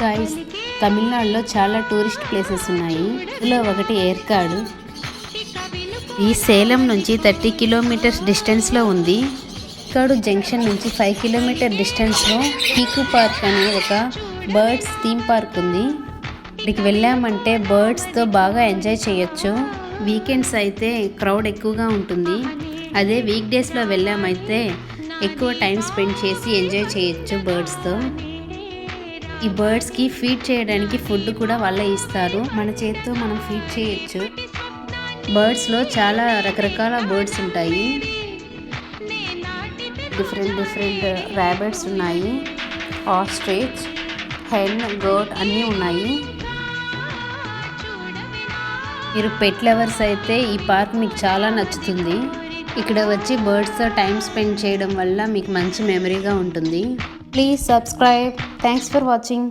Guys, తమిళనాడులో చాలా tourist places ఉన్నాయి. ఇందులో ఒకటి ఏర్కాడు. ఈ సేలం నుంచి 30 కిలోమీటర్స్ డిస్టెన్స్లో ఉంది. ఏర్కాడు జంక్షన్ నుంచి 5 కిలోమీటర్ డిస్టెన్స్లో పీకు పార్క్ అనే ఒక బర్డ్స్ థీమ్ పార్క్ ఉంది. ఇక్కడికి వెళ్ళామంటే బర్డ్స్తో బాగా ఎంజాయ్ చేయొచ్చు. వీకెండ్స్ అయితే క్రౌడ్ ఎక్కువగా ఉంటుంది. అదే వీక్ డేస్లో వెళ్ళామైతే ఎక్కువ టైం స్పెండ్ చేసి ఎంజాయ్ చేయొచ్చు బర్డ్స్తో. ఈ బర్డ్స్కి ఫీడ్ చేయడానికి ఫుడ్ కూడా వాళ్ళే ఇస్తారు. మన చేతితో మనం ఫీడ్ చేయొచ్చు. బర్డ్స్లో చాలా రకరకాల బర్డ్స్ ఉంటాయి. డిఫరెంట్ ర్యాబిట్స్ ఉన్నాయి, ఆస్ట్రిచ్, హెన్, గోట్ అన్నీ ఉన్నాయి. మీరు పెట్ లవర్స్ అయితే ఈ పార్క్ మీకు చాలా నచ్చుతుంది. ఇక్కడ వచ్చి బర్డ్స్తో టైం స్పెండ్ చేయడం వల్ల మీకు మంచి మెమరీగా ఉంటుంది. Please subscribe. Thanks for watching.